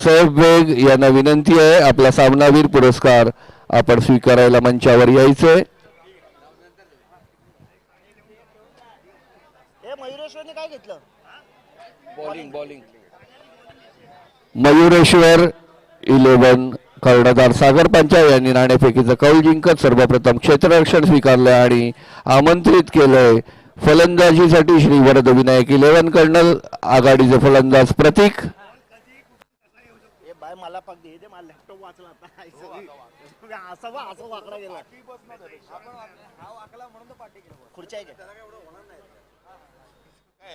साहेब बेग यांना विनंती आहे आपला सामनावीर पुरस्कार आपण स्वीकारायला मंचावर यायचे। मयुरेश्वरने काय घेतलं? बॉलिंग मयुरेश्वर 11 कर्णधार सागर पंचाळ यांनी नाणेफेकीचा कौल जिंकत सर्वप्रथम क्षेत्ररक्षण स्वीकारले आणि आमंत्रित केले। फलंदाजीसाठी श्री वरद विनायक 11 कर्नल आघाडीचे फलंदाज प्रतीक मला पग दे दे मला लॅपटॉप वाचला आता असं वाकडा गेला खुर्च्या आहे का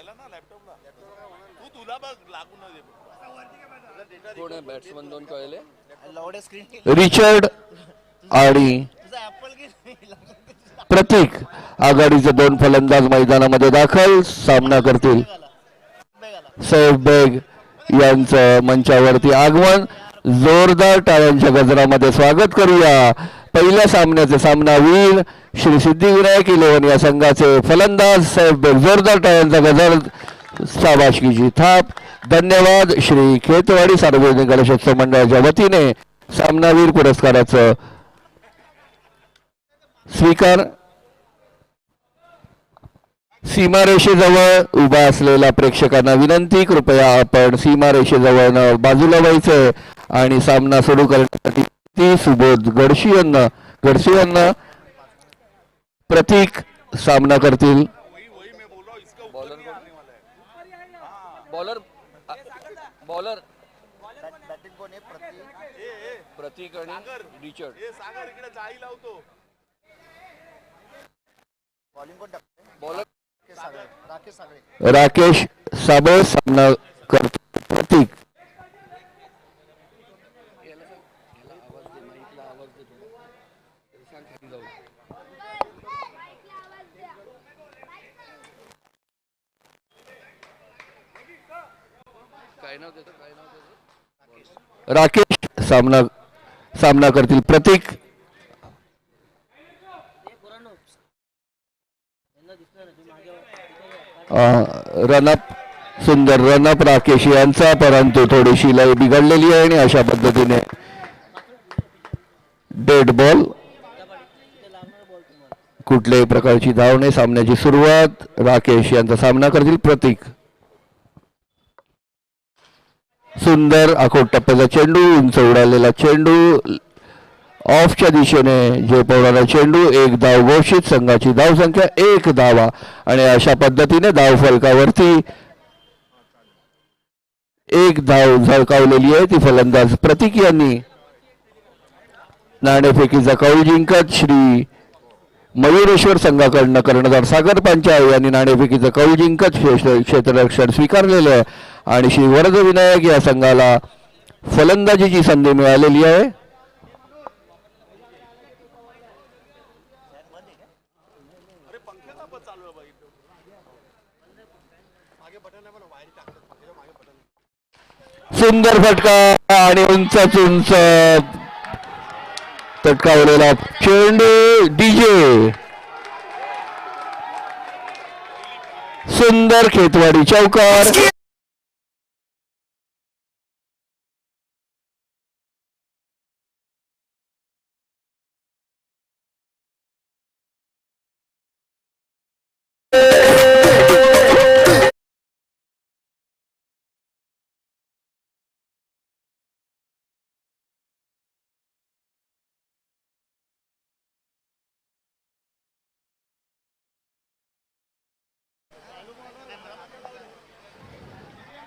ना लॅपटॉपला तुला बघ लागू न दे कोण आहे बॅट्समन दोन कळले लाऊड स्क्रीन रिचर्ड आणि प्रतीक आघाडीचे दोन फलंदाज मैदानामध्ये दाखल सामना करतील। सैफ बेग यांचं मंचावरती आगमन जोरदार टाळ्यांच्या गजरामध्ये स्वागत करूया। पहिल्या सामन्याचे सामनावीर श्री सिद्धिविनायक 11 या संघाचे फलंदाज सैफ बेग जोरदार टाळ्यांचा गजर शाबासकीची थाप। धन्यवाद श्री खेतवाडी सार्वजनिक गणेशोत्सव मंडळाच्या वतीने सामनावीर पुरस्काराचं स्वीकार। सीमारेषेजवळ उभा असलेल्या प्रेक्षकांना विनंती कृपया आपण सीमारेषेजवळ बाजूला व्हायचे आणि सामना सुरू करण्यासाठी ती सुबोध गडशियांना प्रतीक सामना करतील। बॉलर प्रतीक आणि रिचर्ड बॉलर राकेश साबळे सामना करतील प्रतीक राकेश सामना करतील प्रतीक रनअप सुंदर रनअप राकेश यांचा परंतु थोडीशी लय बिघडलेली आहे आणि अशा पद्धतीने डेड बॉल कुठल्याही प्रकारची धाव नाही। सामन्याची सुरुवात राकेश यांचा सामना करतील प्रतीक सुंदर आखोट टप्प्याचा चेंडू उंच उडालेला चेंडू ऑफच्या दिशेने झेपवणारा चेंडू एक धाव घोषित संघाची धाव संख्या 1 धावा आणि अशा पद्धतीने धाव फलकावरती 1 धाव झळकावलेली आहे ती फलंदाज प्रतीक यांनी नाणेफेकीचा कौल जिंकत श्री मयुरेश्वर संघाकडून कर्णधार सागर पंचाळ यांनी नाणेफेकीचा कौल जिंकत क्षेत्ररक्षण स्वीकारलेले आहे आणि श्री वरद विनायक या संघाला फलंदाजीची संधी मिळालेली आहे। सुंदर फटका आणि उंचच उंच तटकावलेला चेंडू डीजे सुंदर खेतवाडी चौकार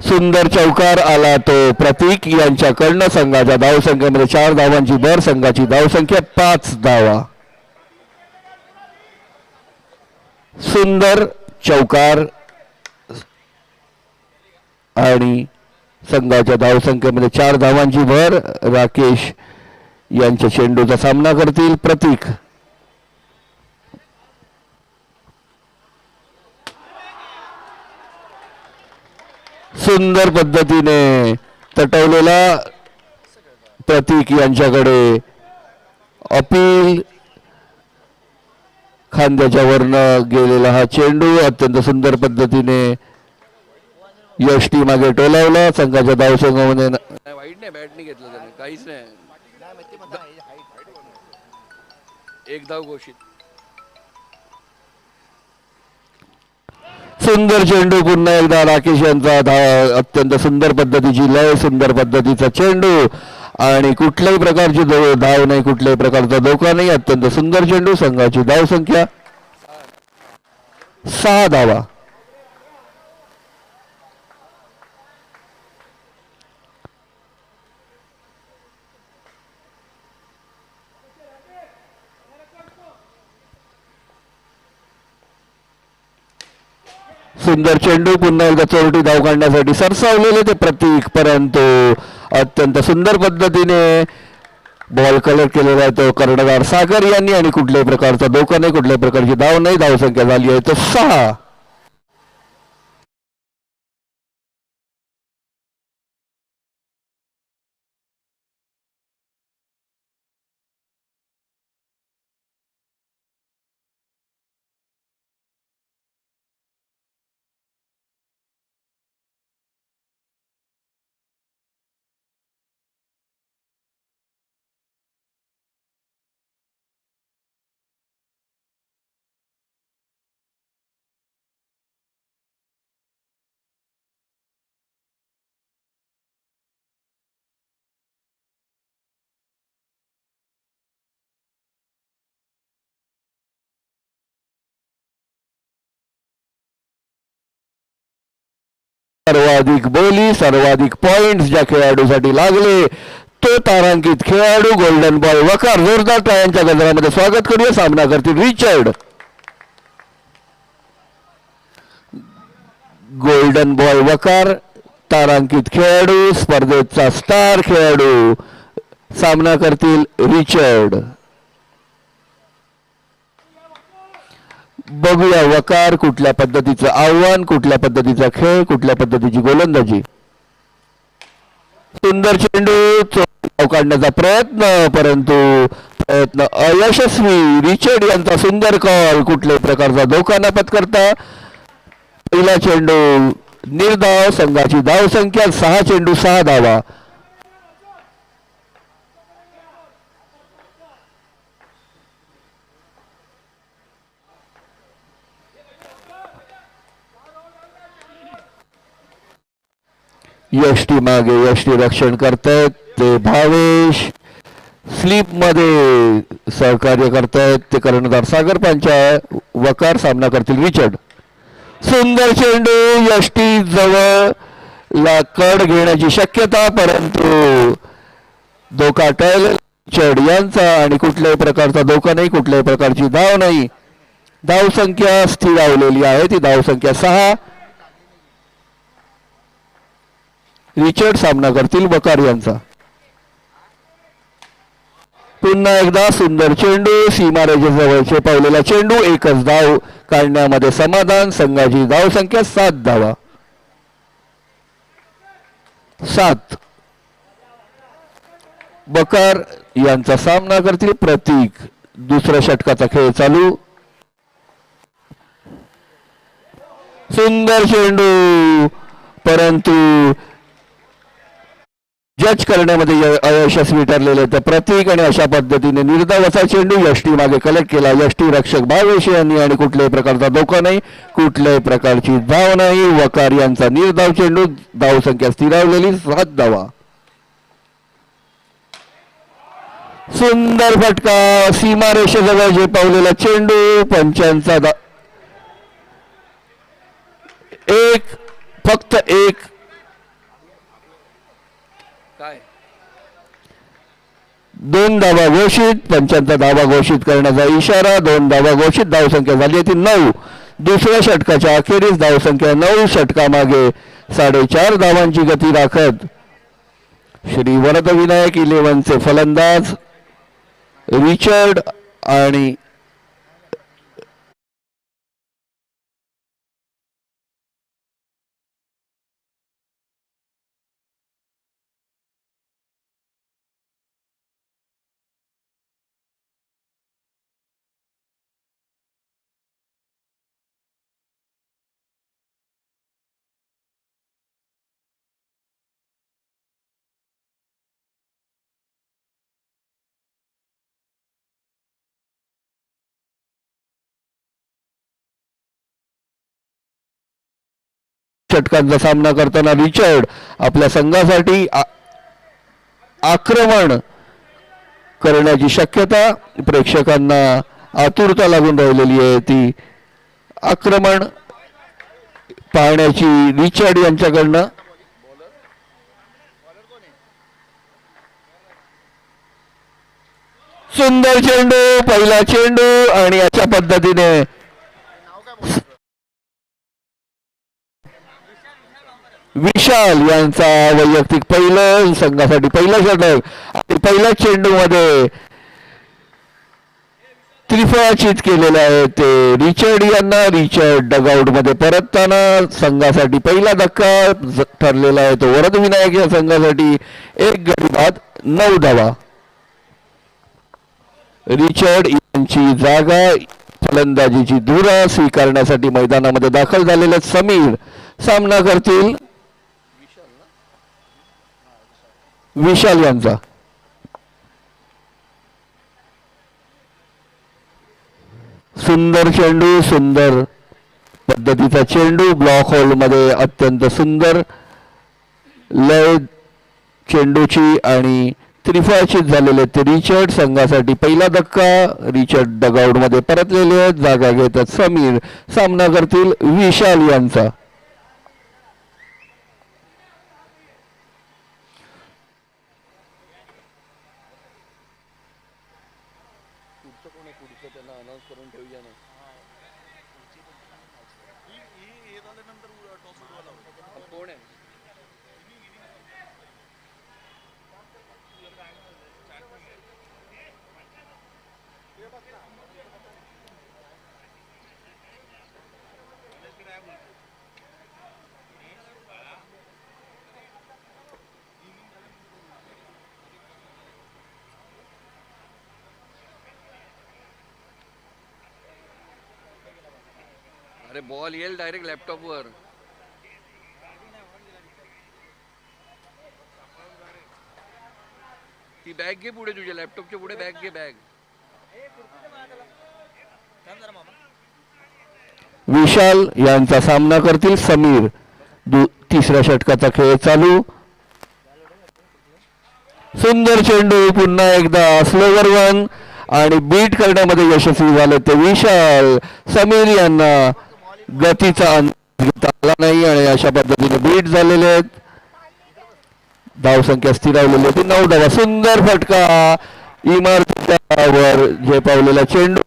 सुंदर चौकार आला तो प्रतीक यांच्याकडनं संघाच्या धावसंख्येमध्ये 4 धावांची भर संघाची धावसंख्या 5 धावा। सुंदर चौकार आणि संघाच्या धावसंख्येमध्ये 4 धावांची भर राकेश यांच्या चेंडूचा सामना करतील प्रतीक सुंदर पद्धतीने तटवलेला प्रतीक यांच्याकडे अपील खांद्याच्या वरनं गेलेला हा चेंडू अत्यंत सुंदर पद्धतीने यष्टी मागे टोलावला. संघाच्या धावसंघामध्ये नाही वाईट नाही, बॅट नाही घेतलं त्याने, काहीच नाही. एक धाव घोषित. सुंदर चेंडू पुन्हा एकदा राकेश यांचा धाव. अत्यंत सुंदर पद्धतीची लय, सुंदर पद्धतीचा चेंडू आणि कुठल्याही प्रकारची धाव नाही, कुठल्याही प्रकारचा धोका नाही. अत्यंत सुंदर चेंडू. संघाची धाव संख्या 6 धावा. सुंदर चेंडू पुन्हा एकदा चोरटी धाव काढण्यासाठी सरसावलेले ते प्रतीक, परंतु अत्यंत सुंदर पद्धतीने बॉल कलेक्ट केलेला आहे तो कर्णधार सागर यांनी आणि कुठल्याही प्रकारचा धोका नाही, कुठल्याही प्रकारची धाव नाही. धावसंख्या झाली आहे तो 6. सर्वाधिक बोली, सर्वाधिक पॉइंट्स ज्या खेळाडूसाठी लागले तो तारांकित खेळाडू गोल्डन बॉय वकार. जोरदार टाळ्यांच्या गजरामध्ये स्वागत करूया. सामना करतील रिचर्ड. गोल्डन बॉय वकार तारांकित खेळाडू, स्पर्धेचा स्टार खेळाडू. सामना करतील रिचर्ड. बघूया वकार कुठल्या पद्धतीचं आव्हान, कुठल्या पद्धतीचा खेळ, कुठल्या पद्धतीची गोलंदाजी. सुंदर चेंडू काढण्याचा प्रयत्न, परंतु प्रयत्न अयशस्वी. रिचर्ड यांचा सुंदर कॉल. कुठल्याही प्रकारचा धोका न पत्करता पहिला चेंडू निर्धाव. संघाची धाव संख्या 6 चेंडू 6 धावा. यष्टी मागे यष्टी रक्षण करतायत ते भावेश. स्लीप मध्ये सहकार्य करतायत ते कर्णधार सागर पंचायत. वकार सामना करतील रिचर्ड. सुंदर चेंडू यष्टी जवळ ला कड घेण्याची शक्यता, परंतु धोका टळला रिचर्ड यांचा आणि कुठल्याही प्रकारचा धोका नाही, कुठल्याही प्रकारची धाव नाही. धाव संख्या स्थिरावलेली आहे ती धाव संख्या 6. रिचर्ड सामना करतील वकार यांचा. पुन्हा एकदा सुंदर चेंडू सीमारेषेजवळचे पावलेला चेंडू. एकच धाव काढण्यामध्ये समाधान. संघाची धाव संख्या 7 धावा. 7. बकार यांचा सामना करतील प्रतीक. दुसऱ्या षटकाचा खेळ चालू. सुंदर चेंडू, परंतु जज करण्यामध्ये अयशस्वी ठरलेले तर प्रतीक आणि अशा पद्धतीने निर्धाव असा चेंडू यष्टी मागे कलेक्ट केला. यष्टी रक्षक भावेश यांनी आणि कुठल्याही प्रकारचा धोका नाही, कुठल्याही प्रकारची धाव नाही. वकार यांचा निर्धाव चेंडू. धाव संख्या स्थिरावलेली 7 धावा. सुंदर फटका सीमारेषेजवळ जे पावलेला चेंडू. पंचांचा एक, फक्त एक. काय 2 धावा घोषित. पंचांचा धावा घोषित करण्याचा इशारा. 2 धावा घोषित. धावसंख्या झाली ती 9. दुसऱ्या षटकाच्या अखेरीस धावसंख्या 9. षटकामागे 4.5 धावांची गती राखत श्री वरदविनायक 11चे फलंदाज रिचर्ड आणि षटकांचा सामना करताना रिचर्ड आपल्या संघासाठी आक्रमण करण्याची शक्यता प्रेक्षकांना आतुरता लागून राहिलेली आहे. ती आक्रमण पाहण्याची रिचर्ड यांच्याकडनं. सुंदर चेंडू, पहिला चेंडू आणि अशा पद्धतीने विशाल यांचा वैयक्तिक पहिलं संघासाठी पहिलं षटक आणि पहिल्या चेंडू मध्ये त्रिफळाचीत केलेलं आहे ते रिचर्ड यांना. रिचर्ड डगआउट मध्ये परतताना संघासाठी पहिला धक्का ठरलेला आहे तो वरद विनायक या संघासाठी. एक गडी बाद 9 धावा. रिचर्ड यांची जागा फलंदाजीची धुरा स्वीकारण्यासाठी मैदानामध्ये दाखल झालेले समीर सामना करतील विशाल यांचा. सुंदर चेंडू, सुंदर पद्धतीचा चेंडू ब्लॉक होल मध्ये अत्यंत सुंदर लय चेंडूची आणि त्रिफळाचीत झालेले ते रिचर्ड संघासाठी पहिला धक्का. रिचर्ड डगआउट मध्ये परतलेले आहेत. जागा घेतात समीर सामना करतील विशाल यांचा. अरे बॉल येईल डायरेक्ट लॅपटॉप वर. ती बॅग घे पुढे, तुझ्या लॅपटॉपच्या पुढे बॅग घे. बॅग विशाल यांचा सामना करतील समीर. तिसऱ्या षटकाचा खेळ चालू. सुंदर चेंडू पुन्हा एकदा स्लोवर वन आणि बीट करण्यामध्ये यशस्वी झाले ते विशाल. समीर यांना गतीचा अंदाज घेता आला नाही आणि अशा पद्धतीने बीट झालेले आहेत. धावसंख्या स्थिरावलेली होती 9 धावा. सुंदर फटका इमारतीवर झेपावलेला चेंडू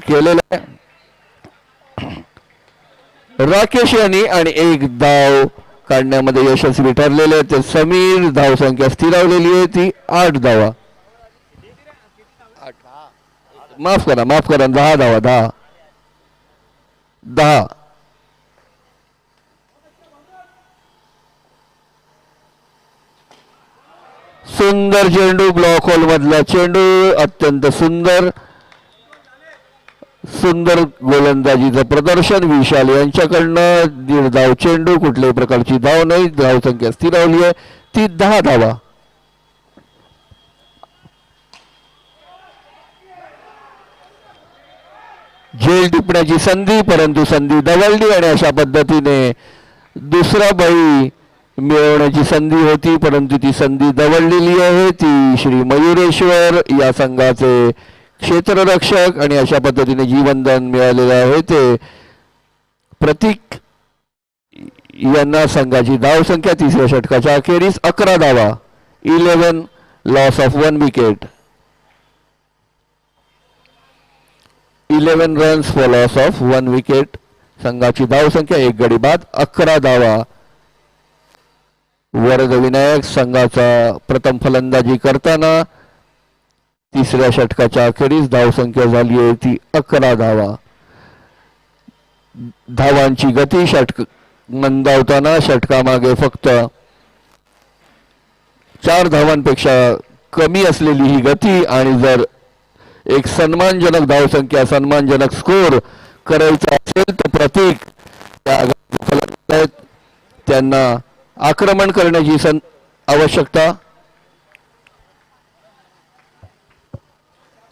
केलेला आहे राकेश यांनी आणि एक धाव काढण्यामध्ये यशस्वी ठरलेले ते समीर. धावसंख्या स्थिरावलेली आहे ती 8 धावा. माफ करा 10 धावा. 10. सुंदर चेंडू ब्लॉक होल मधला चेंडू अत्यंत सुंदर सुंदर गोलंदाजीचं प्रदर्शन विशाल यांच्याकडनं. 1.5 धाव चेंडू, कुठल्याही प्रकारची धाव नाही. धावसंख्या स्थिरावली आहे ती 10 धावा. झेल टिपण्याची संधी परंतु संधी दवळली आणि अशा पद्धतीने दुसरा बळी मिळवण्याची संधी होती परंतु ती संधी दवळलेली आहे. ती श्री मयुरेश्वर या संघाचे क्षेत्ररक्षक आणि अशा पद्धतीने जीवनदान मिळालेले आहे ते प्रतीक यांना. संघाची धावसंख्या तिसऱ्या षटकाच्या अखेरीस 11 धावा. 11 loss of 1 wicket. 11 runs for loss of 1 wicket. संघाची धावसंख्या 1 गडी बाद 11 धावा. वरद विनायक संघाचा प्रथम फलंदाजी करताना तिसऱ्या षटकाच्या अखेरीस धावसंख्या झाली आहे ती 11 धावा. धावांची गती षटक मंदावताना षटकामागे फक्त 4 धावांपेक्षा कमी असलेली ही गती आणि जर एक सन्मानजनक धावसंख्या सन्मानजनक स्कोर करायचा असेल तर प्रतीक त्यांना आक्रमण करण्याची आवश्यकता.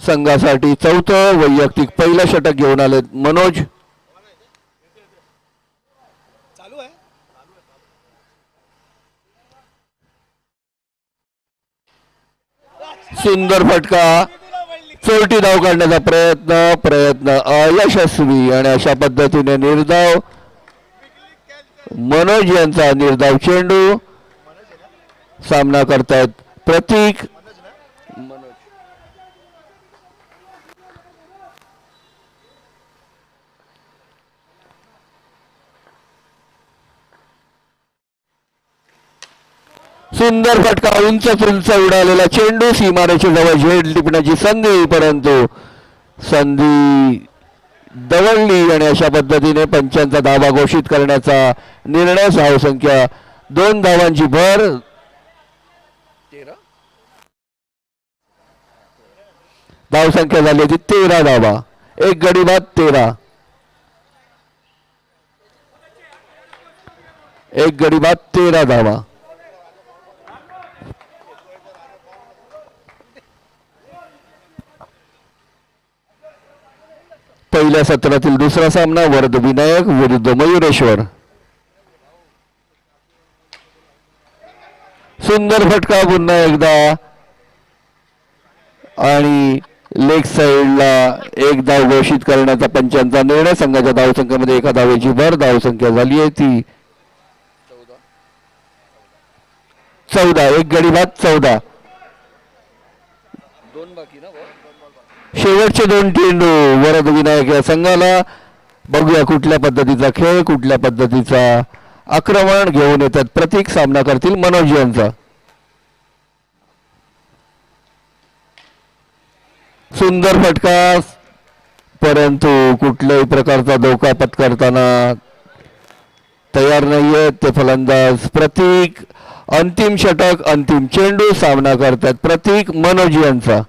संघासाठी चौथं वैयक्तिक पहिलं षटक घेऊन आले मनोज. सुंदर फटका, चोरटी धाव काढण्याचा प्रयत्न अयशस्वी आणि अशा पद्धतीने निर्धाव मनोज यांचा निर्धाव चेंडू सामना करतायत प्रतीक सुंदर फटका उंच उडालेला चेंडू सीमारेच्या जवळ झेड टिपण्याची संधी परंतु संधी दवडली आणि अशा पद्धतीने पंचांचा धावा घोषित करण्याचा निर्णय धावसंख्या 2 धावांची भर 13 धावसंख्या झाली होती 13 धावा एक गडी बाद 13 एक गडी बाद 13 धावा पहिल्या सत्रातील दुसरा सामना वर्ध विनायक विरुद्ध मयुरेश्वर सुंदर फटका पुन्हा एकदा आणि लेग साइडला एक धाव घोषित करण्याचा पंचांचा निर्णय संघाच्या धावसंख्येमध्ये एका धावेची भर धावसंख्या झाली आहे ती 14 एक गडी बाद 14 2 बाकी ना शेवटचे 2 चेंडू वरद विनायक या संघाला बघूया कुठल्या पद्धतीचा खेळ कुठल्या पद्धतीचा आक्रमण घेऊन येतात प्रतीक सामना करतील मनोज यांचा सुंदर फटका परंतु कुठल्याही प्रकारचा धोका पत्करताना तयार नाहीये ते फलंदाज प्रतीक अंतिम षटक अंतिम चेंडू सामना करतात प्रतीक मनोज यांचा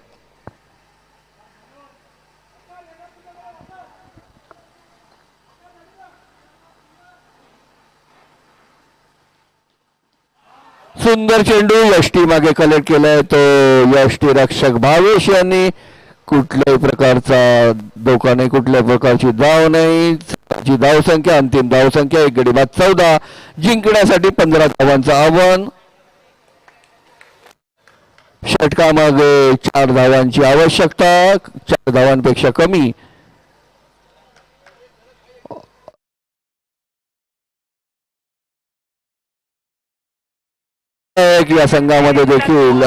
सुंदर चेंडू यष्टी मागे कलेक्ट केलाय तो यष्टी रक्षक भावेश यांनी कुठल्याही प्रकारचा धोका नाही कुठल्याही प्रकारची धाव नाही धावसंख्या अंतिम धावसंख्या एक गडी बाद 14 जिंकण्यासाठी 15 धावांचं आव्हान षटकामागे 4 धावांची आवश्यकता 4 धावांपेक्षा कमी या संघामध्ये देखील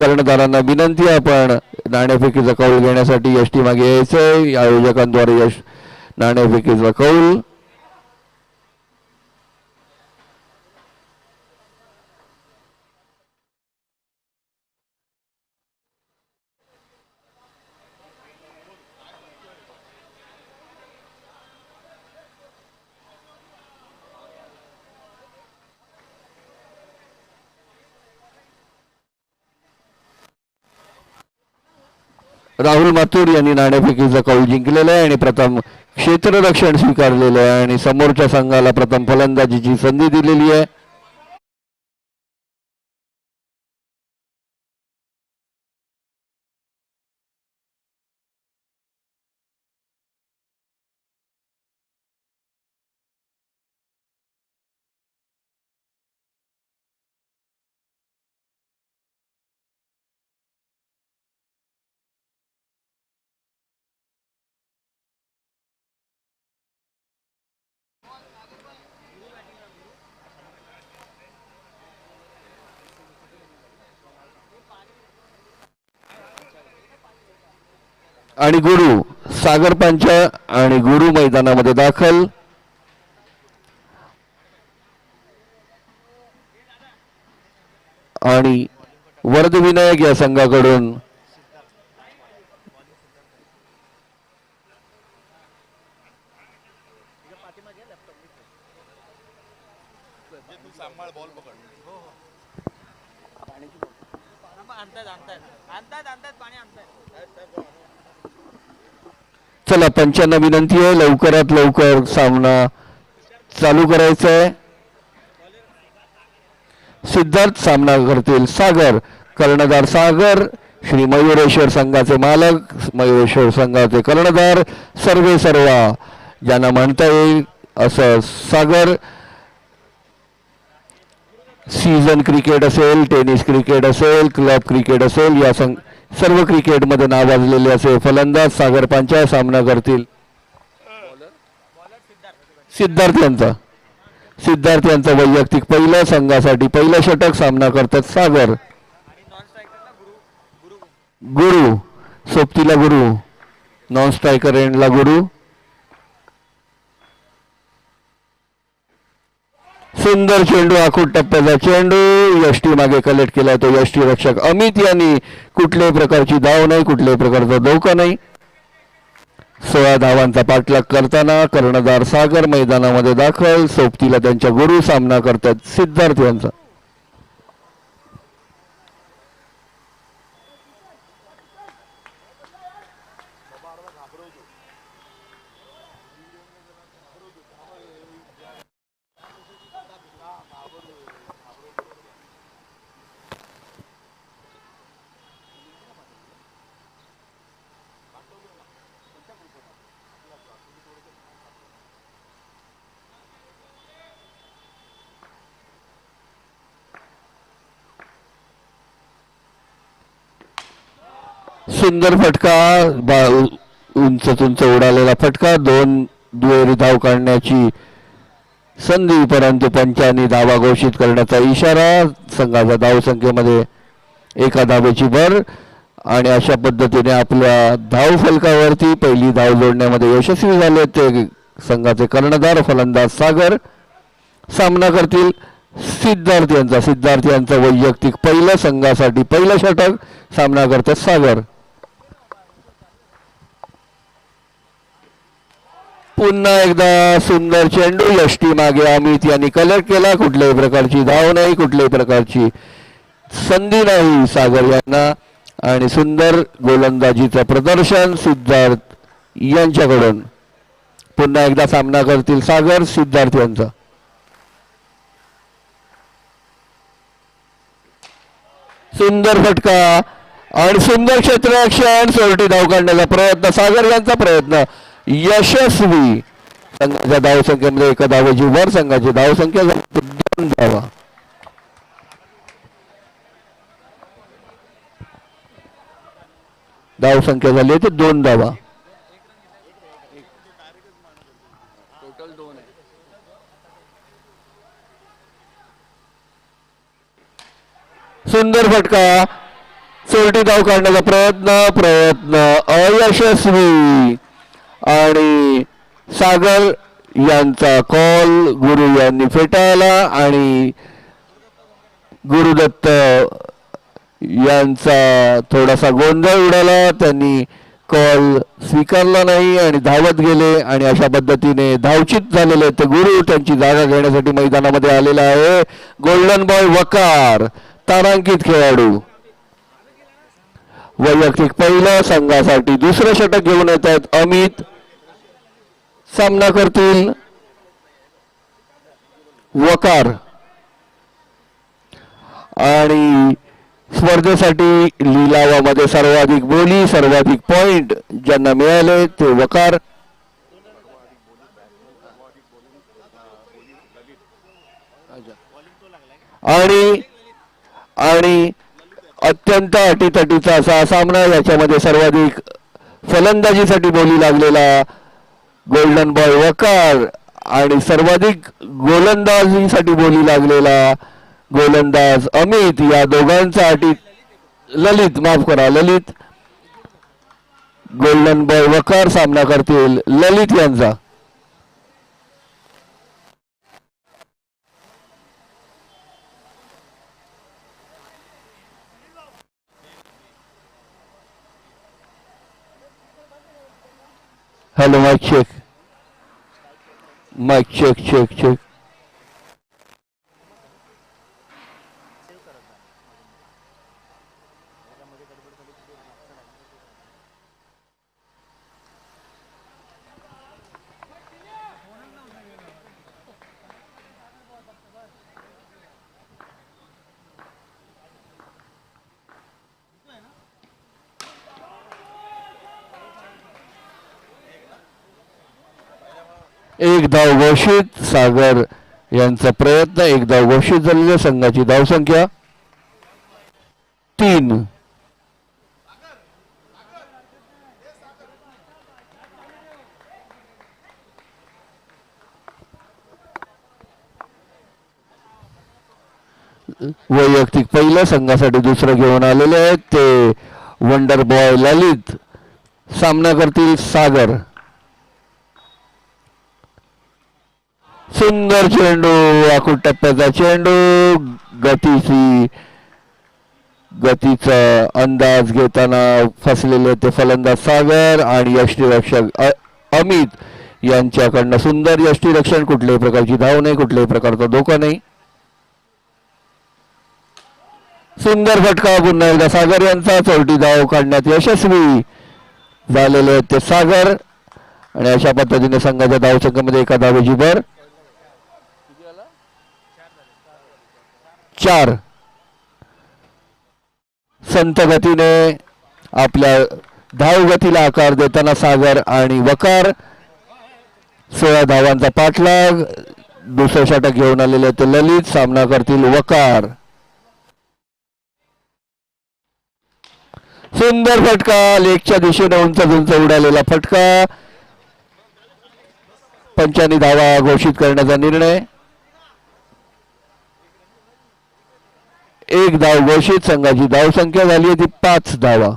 कर्णधारांना विनंती आपण नाणेफेकीचा कौल घेण्यासाठी यष्टी मागे यायचंय आयोजकांद्वारे नाणेफेकीचा कौल राहुल माथुर यांनी नाणेफेकीचा कौल जिंकलेला आहे आणि प्रथम क्षेत्ररक्षण स्वीकारलेलं आहे आणि समोरच्या संघाला प्रथम फलंदाजीची संधी दिलेली आहे आणि गुरु सागर पंच आणि गुरु मैदानामध्ये दाखल. आणि वर्धविनायक या संघाकडून तू सांभाळ बॉल पकड. चला पंचांना विनंती आहे लवकरात लवकर सामना चालू करायचा आहे. सिद्धार्थ सामना करतील सागर. कर्णधार सागर. श्री मयुरेश्वर संघाचे मालक मयुरेश्वर संघाचे कर्णधार सर्वे सर्वा ज्यांना म्हणता येईल असं सागर. सीझन क्रिकेट असेल, टेनिस क्रिकेट असेल, क्लब क्रिकेट असेल, या सर्व क्रिकेटमध्ये नावाजलेले असे फलंदाज सागर पंचा सामना करतील. सिद्धार्थ यांचा वैयक्तिक पहिल्या संघासाठी पहिलं षटक. सामना करतात सागर. गुरु सोबतीला गुरु. नॉन स्ट्रायकर एंडला गुरु. सुंदर चेंडू. आखूड टप्प्याचा चेंडू. यष्टी मागे कलेक्ट केला. तो यष्टी रक्षक अमित यांनी. कुठल्याही प्रकारची धाव नाही, कुठल्याही प्रकारचा धोका नाही. 16 धावांचा पाठलाग करताना कर्णधार सागर मैदानामध्ये दाखल. सोबतीला त्यांच्या गुरु. सामना करतात सिद्धार्थ यांचा. सुंदर फटका. उंच उडालेला फटका. 2 दुहेरी धाव काढण्याची संधी, परंतु पंचांनी धावा घोषित करण्याचा इशारा. संघाच्या धावसंख्येमध्ये 1 धावेची भर. आणि अशा पद्धतीने आपल्या धाव फलकावरती पहिली धाव जोडण्यामध्ये यशस्वी झाले ते संघाचे कर्णधार फलंदाज सागर. सामना करतील सिद्धार्थ यांचा वैयक्तिक पहिल्या संघासाठी पहिलं षटक. सामना करतात सागर. पुन्हा एकदा सुंदर चेंडू. यष्टी मागे अमित यांनी कलेक्ट केला. कुठल्याही प्रकारची धाव नाही, कुठल्याही प्रकारची संधी नाही सागर यांना. आणि सुंदर गोलंदाजीचं प्रदर्शन सिद्धार्थ यांच्याकडून. पुन्हा एकदा सामना करतील सागर सिद्धार्थ यांचा. सुंदर फटका आणि सुंदर क्षेत्ररक्षण. सोरटी धाव काढण्याचा प्रयत्न. सागर यांचा प्रयत्न यशस्वी. संघाच्या धावसंख्येमध्ये 1 धावेची भर. संघाची धावसंख्या 2 धावा. धावसंख्या झाली आहे 2 धावा. टोटल 2 आहे. सुंदर फटका. सोरटी धाव काढण्याचा प्रयत्न अयशस्वी. आणि सागर यांचा कॉल गुरु यांनी फेटाळला. आणि गुरुदत्त यांचा थोडासा गोंधळ उडाला. त्यांनी कॉल स्वीकारला नाही आणि धावत गेले. आणि अशा पद्धतीने धावचित झालेले ते गुरु त्यांची जागा घेण्यासाठी मैदानामध्ये आलेला आहे. गोल्डन बॉय वकार तारांकित खेळाडू. वैयक्तिक पहिलं संघासाठी दुसरं षटक घेऊन येत आहेत अमित. सामना करतील वकार. आणि स्पर्धेसाठी लिलावामध्ये सर्वाधिक बोली, सर्वाधिक पॉइंट ज्यांना मिळाले ते वकार. आणि अत्यंत अटीतटीचा असा सामना. याच्यामध्ये सर्वाधिक फलंदाजीसाठी बोली लागलेला गोल्डन बॉय वकार आणि सर्वाधिक गोलंदाजीसाठी बोली लागलेला गोलंदाज अमित. या दोघांचा ललित गोल्डन बॉय वकार सामना करतील ललित यांचा. Hello mic check. Mic check check check. एक धाव घोषित. सागर यांचा प्रयत्न. एक धाव घोषित झालेल्या संघाची धावसंख्या 3. वैयक्तिक पहिल्या संघासाठी दुसरं घेऊन आलेले आहेत ते वंडर बॉय ललित. सामना करतील सागर. सुंदर चेंडू. आखूड टप्प्याचा चेंडू. गतीचा अंदाज घेताना फसलेले ते फलंदाज सागर आणि यष्टीरक्षक अमित यांच्याकडनं सुंदर यष्टीरक्षण. कुठल्याही प्रकारची धाव नाही. कुठल्याही प्रकारचा धोका नाही. सुंदर फटका पुन्हा एकदा सागर यांचा. चौथी धाव काढण्यात यशस्वी झालेले आहेत ते सागर. आणि अशा पद्धतीने संघाच्या धावसंख्येमध्ये एका धावेची भर. 4. संत गतीने आपल्या धाव गतीला आकार देताना सागर आणि वकार 16 धावांचा पाठलाग. दुसरं षटक घेऊन आलेले ते ललित. सामना करतील वकार. सुंदर फटका. लेगच्या दिशेने उंच उंच उडालेला फटका. पंचांनी धावा घोषित करण्याचा निर्णय. एक धाव घोषित. संघाची धावसंख्या झाली आहे ती 5 धावा.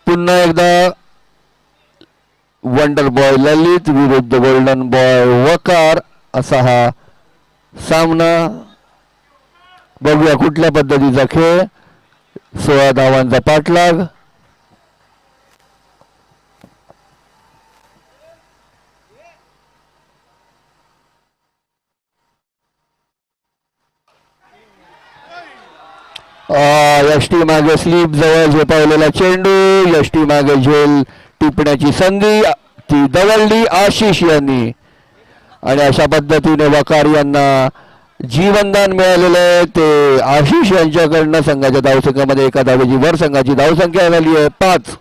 पुन्हा एकदा वंडर बॉय ललित विरुद्ध गोल्डन बॉय वकार असा हा सामना. बघूया कुठल्या पद्धतीचा खेळ. 16 धावांचा पाठलाग. यष्टी मागे स्लीप जवळ झेपावलेला चेंडू. यष्टी मागे झेल टिपण्याची संधी ती दवलली आशिष यांनी. आणि अशा पद्धतीने वकार यांना जीवनदान मिळालेलं आहे ते आशिष यांच्याकडनं. संघाच्या धावसंख्येमध्ये एका धावेची भर. संघाची धावसंख्या झाली आहे 5.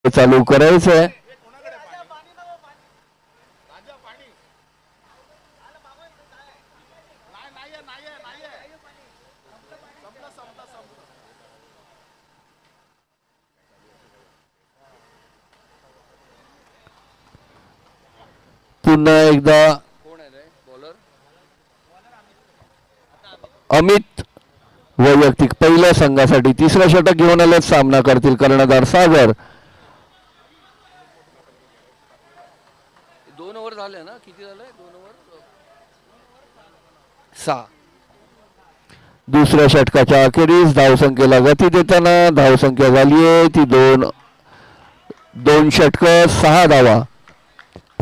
चालू करायचं आहे. पुन्हा एकदा अमित वैयक्तिक पहिल्या संघासाठी तिसरा षटक घेऊन आले. सामना करतील कर्णधार सागर. 2 ओव्हर झाले ना. किती झाले 2 ओव्हर? 6. दुसऱ्या षटकाच्या अखेरीस धावसंख्येला गती देताना धावसंख्या झाली आहे ती 2 षटक 6 धावा.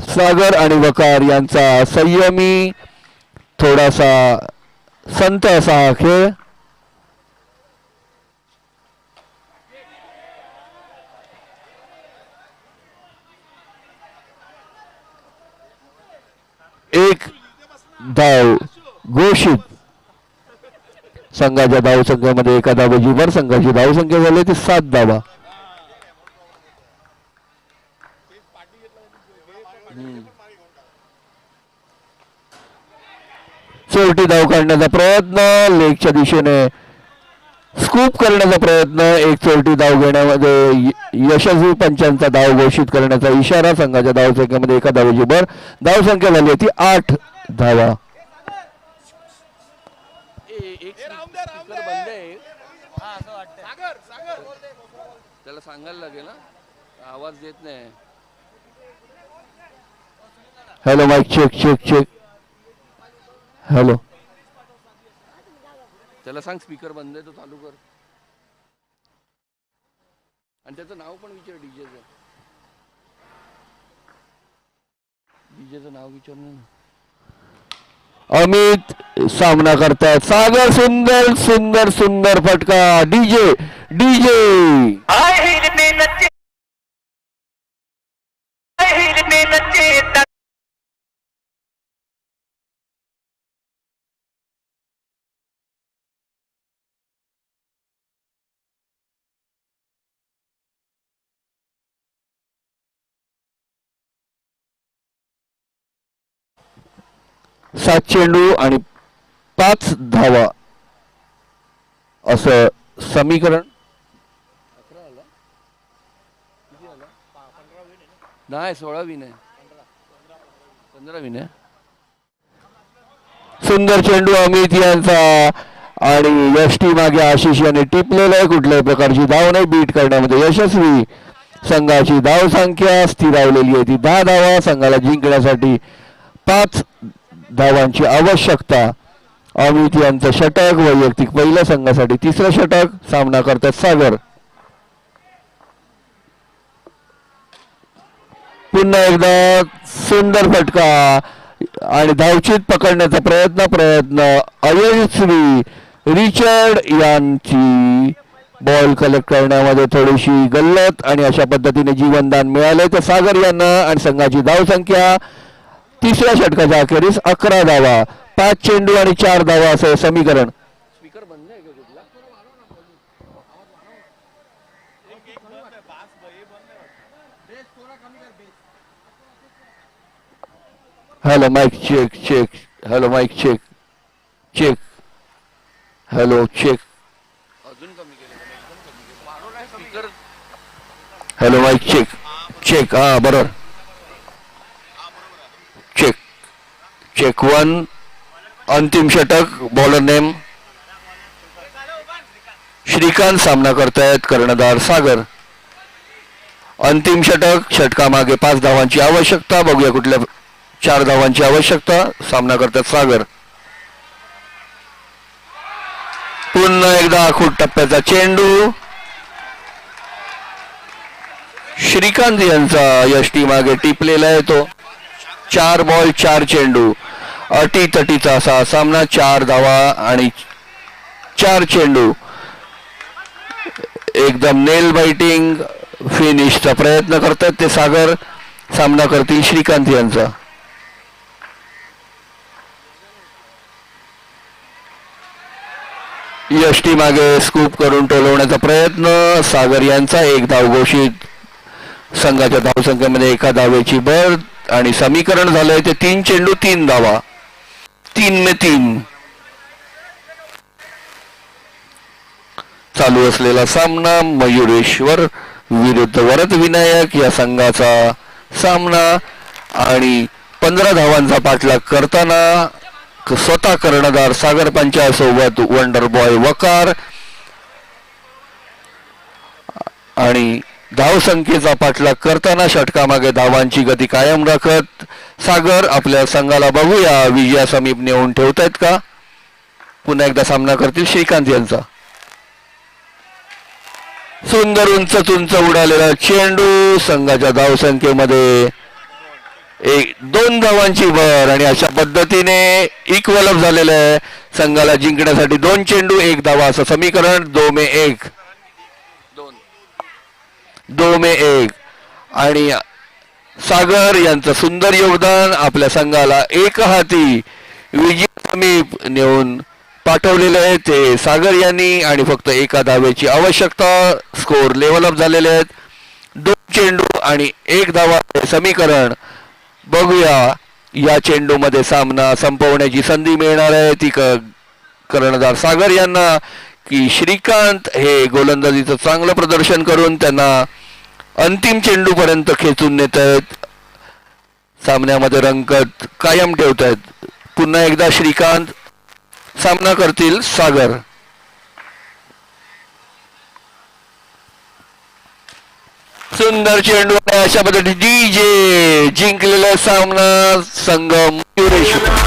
सागर आणि वकार यांचा संयमी थोडासा संत असा हा खेळ. एक धाव घोषित. संघाच्या धावसंख्येमध्ये एका धावेची भर. संघाची धावसंख्या झाली ती 7 धावा. चोरटी धाव काढण्याचा प्रयत्न, लेगच्या दिशेने स्कूप करण्याचा प्रयत्न, एक चोरटी धाव घेण्यामध्ये यशस्वी. पंचांचा धाव घोषित करण्याचा इशारा. संघाच्या धावसंख्येमध्ये एका धावेची भर. धावसंख्या झाली होती 8 धावा. एक स्पीकर बंद आहे. त्याला सांगायला लागेल ना, आवाज देत नाही. Hello mic check check check. Hello त्याला सांग स्पीकर बंद आहे तो चालू कर. आणि त्याचं नाव पण विचार. डीजेचं नाव विचार ना. अमित सामना करतायत. सागर सुंदर सुंदर सुंदर फटका. डीजे डीजे सात चेंडू आणि 5 धावा असं समीकरण. नाही 16 विन आहे. 15 विन आहे. सुंदर चेंडू अमित यांचा आणि यष्टी मागे आशिष याने टिपलेला आहे. कुठल्याही प्रकारची धाव नाही. बीट करण्यामध्ये यशस्वी. संघाची धाव संख्या स्थिरावलेली आहे ती 10 धावा. संघाला जिंकण्यासाठी 5 धावांची आवश्यकता. अमित यांचं षटक वैयक्तिक पहिल्या. संघासाठी 3रं षटक. सामना करतात सागर. पुन्हा एकदा सुंदर फटका आणि धावचीत पकडण्याचा प्रयत्न अयशस्वी. रिचर्ड यांची बॉल कलेक्ट करण्यामध्ये थोडीशी गल्लत आणि अशा पद्धतीने जीवनदान मिळाले तर सागर यांना. आणि संघाची धावसंख्या 3ऱ्या षटकाच्या अखेरीस 11 धावा. 5 चेंडू आणि 4 धावा असं समीकरण. स्पीकर बंद आहे का कुठला? Hello mic check check. Hello mic check check. Hello check. अजून कमी केलं speaker. Hello mic check check. हा बरोबर. Check check 1. अंतिम षटक. Bowler name Shrikant. सामना करतायत कर्णधार सागर. अंतिम षटक. षटकामागे 5 धावांची आवश्यकता. बघूया कुठल्या. 4 धावांची आवश्यकता. सामना करतात सागर. पुन्हा एकदा आखूट टप्प्याचा चेंडू. श्रीकांत यांचा यष्टी मागे टिपलेला आहे तो. 4 बॉल 4 चेंडू. अटीतटीचा असा सामना. 4 धावा आणि 4 चेंडू. एकदम नेल बाइटिंग फिनिशचा प्रयत्न करतात ते सागर. सामना करतील श्रीकांत यांचा. यष्टी मागे स्कूप करून टोलवण्याचा प्रयत्न. सागर यांचा 1 धाव घोषित. संघाच्या धावसंख्येमध्ये एका धावेची भर आणि समीकरण झालंय ते 3 चेंडू 3 धावा. 3-3 चालू असलेला सामना. मयुरेश्वर विरुद्ध वरद विनायक या संघाचा सामना. आणि 15 धावांचा पाठलाग करताना स्वतः कर्णधार सागर पंचायत वंडर बॉय वकार. आणि धावसंख्येचा पाठलाग करताना षटकामागे धावांची गती कायम राखत सागर आपल्या संघाला बघूया विजया समीप नेऊन ठेवतायत का. पुन्हा एकदा सामना करतील श्रीकांत यांचा. सुंदर उंच उडालेला चेंडू. संघाच्या धावसंख्येमध्ये 2 धावांची भर आणि अशा पद्धतीने इक्वल अप झालेलं आहे. संघाला जिंकण्यासाठी 2 चेंडू 1 धावा असं समीकरण. 2-1 2-1 आणि सागर यांचं सुंदर योगदान आपल्या संघाला एक हाती विजय समीप नेऊन पाठवलेले आहे ते सागर यांनी आणि फक्त एका धावेची आवश्यकता. स्कोर लेवल अप झालेले आहेत. 2 चेंडू आणि 1 धावा समीकरण. बघूया या चेंडूमध्ये सामना संपवण्याची संधी मिळणार आहे ती कर्णधार सागर यांना की श्रीकांत हे गोलंदाजीचं चांगलं प्रदर्शन करून त्यांना अंतिम चेंडू पर्यंत खेचून नेत आहेत. सामन्यामध्ये रंगत कायम ठेवत आहेत. पुन्हा एकदा श्रीकांत सामना करतील सागर. सुंदर चेंडू अशा पद्धतीने DJ जिंकलेला सामना संघ मयुरेश्वर